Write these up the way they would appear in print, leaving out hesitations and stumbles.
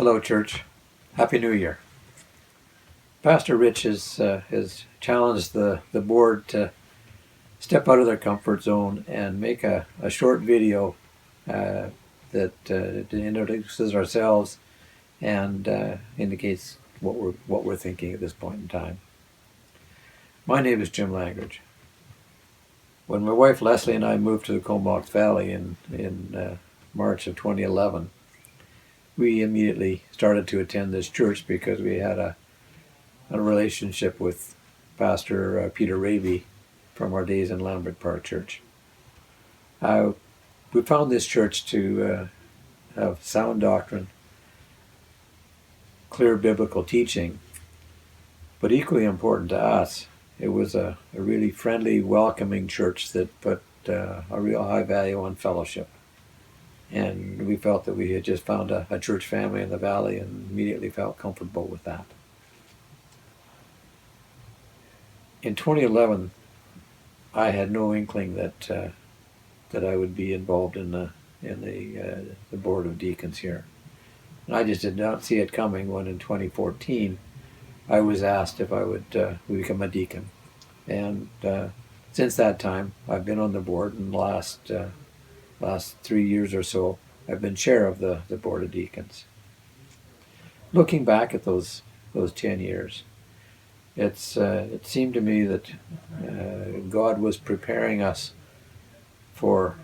Hello, church. Happy New Year. Pastor Rich has challenged the board to step out of their comfort zone and make a short video that introduces ourselves and indicates what we're thinking at this point in time. My name is Jim Langridge. When my wife Leslie and I moved to the Comox Valley in March of 2011, we immediately started to attend this church because we had a relationship with Pastor Peter Raby from our days in Lambert Park Church. We found this church to have sound doctrine, clear biblical teaching, but equally important to us, it was a really friendly, welcoming church that put a real high value on fellowship. And we felt that we had just found a church family in the valley and immediately felt comfortable with that. In 2011, I had no inkling that I would be involved in the board of deacons here. And I just did not see it coming when in 2014 I was asked if I would become a deacon. And since that time, I've been on the board, and the last 3 years or so, I've been chair of the board of deacons. Looking back at those 10 years, it seemed to me that God was preparing us for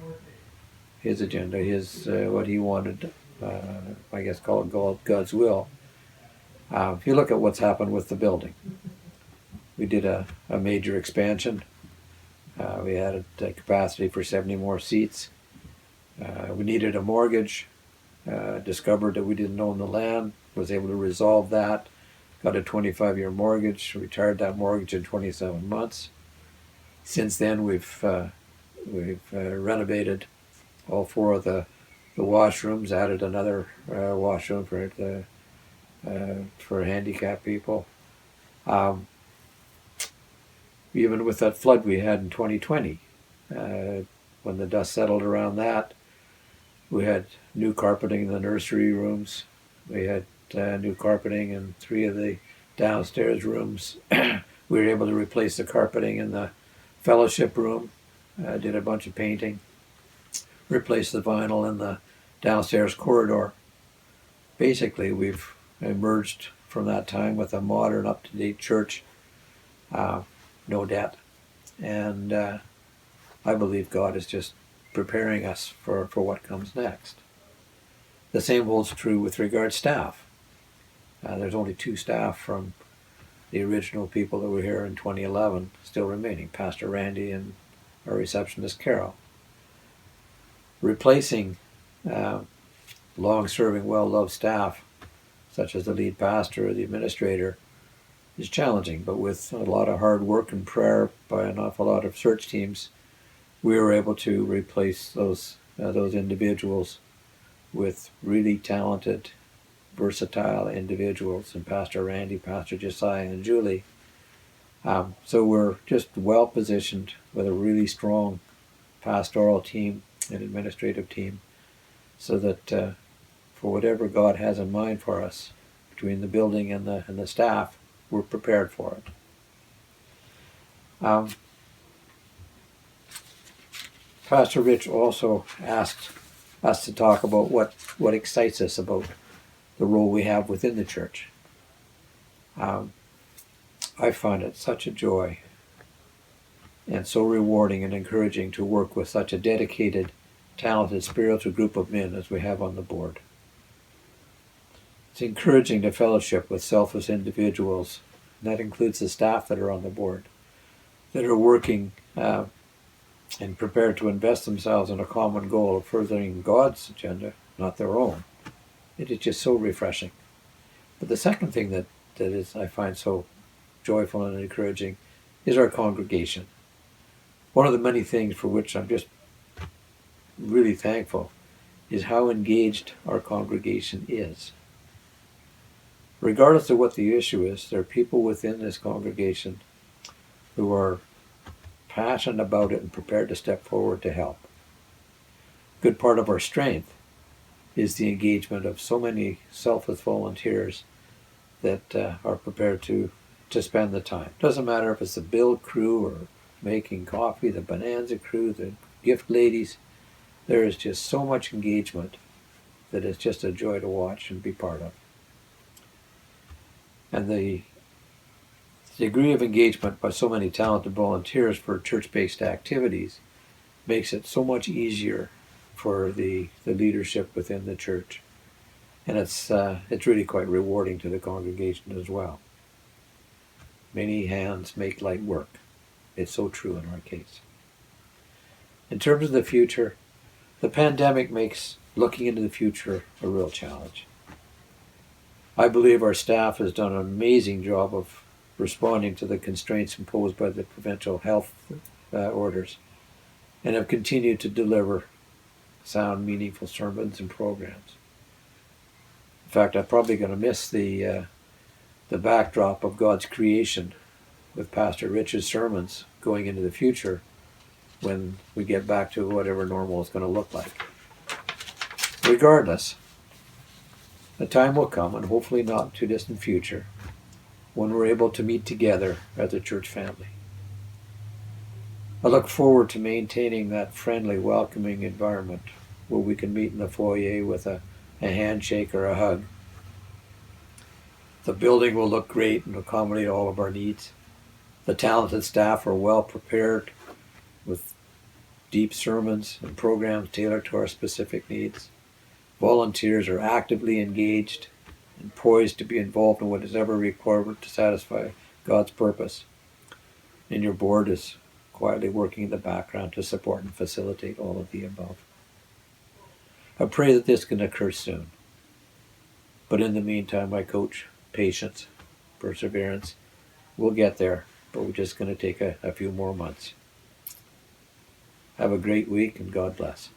His agenda, what He wanted. I guess call it God's will. If you look at what's happened with the building, we did a major expansion. We had a capacity for 70 more seats. We needed a mortgage. Discovered that we didn't own the land. Was able to resolve that. Got a 25-year mortgage. Retired that mortgage in 27 months. Since then, we've renovated all 4 of the washrooms. Added another washroom for handicapped people. Even with that flood we had in 2020, when the dust settled around that, we had new carpeting in the nursery rooms. We had new carpeting in 3 of the downstairs rooms. We were able to replace the carpeting in the fellowship room. Did a bunch of painting. Replaced the vinyl in the downstairs corridor. Basically, we've emerged from that time with a modern, up-to-date church. No debt. And I believe God is just preparing us for what comes next. The same holds true with regard to staff. There's only 2 staff from the original people that were here in 2011 still remaining, Pastor Randy and our receptionist Carol. Replacing long-serving, well-loved staff, such as the lead pastor or the administrator, is challenging, but with a lot of hard work and prayer by an awful lot of search teams, we were able to replace those individuals with really talented, versatile individuals, and Pastor Randy, Pastor Josiah, and Julie. So we're just well positioned with a really strong pastoral team and administrative team, so that for whatever God has in mind for us, between the building and the staff, we're prepared for it. Pastor Rich also asked us to talk about what excites us about the role we have within the church. I find it such a joy and so rewarding and encouraging to work with such a dedicated, talented, spiritual group of men as we have on the board. It's encouraging to fellowship with selfless individuals, and that includes the staff that are on the board, that are working and prepared to invest themselves in a common goal of furthering God's agenda, not their own. It is just so refreshing. But the second thing that is I find so joyful and encouraging is our congregation. One of the many things for which I'm just really thankful is how engaged our congregation is. Regardless of what the issue is, there are people within this congregation who are passionate about it and prepared to step forward to help. Good part of our strength is the engagement of so many selfless volunteers that are prepared to spend the time. Doesn't matter if it's the build crew or making coffee, the bonanza crew, the gift ladies. There is just so much engagement that it's just a joy to watch and be part of. And the degree of engagement by so many talented volunteers for church-based activities makes it so much easier for the leadership within the church. And it's really quite rewarding to the congregation as well. Many hands make light work. It's so true in our case. In terms of the future, the pandemic makes looking into the future a real challenge. I believe our staff has done an amazing job of responding to the constraints imposed by the provincial health orders and have continued to deliver sound, meaningful sermons and programs. In fact, I'm probably going to miss the backdrop of God's creation with Pastor Rich's sermons going into the future when we get back to whatever normal is going to look like. Regardless, a time will come, and hopefully not too distant future, when we're able to meet together as a church family. I look forward to maintaining that friendly, welcoming environment where we can meet in the foyer with a handshake or a hug. The building will look great and accommodate all of our needs. The talented staff are well prepared with deep sermons and programs tailored to our specific needs. Volunteers are actively engaged and poised to be involved in what is ever required to satisfy God's purpose. And your board is quietly working in the background to support and facilitate all of the above. I pray that this can occur soon. But in the meantime, I coach patience, perseverance. We'll get there, but we're just going to take a few more months. Have a great week, and God bless.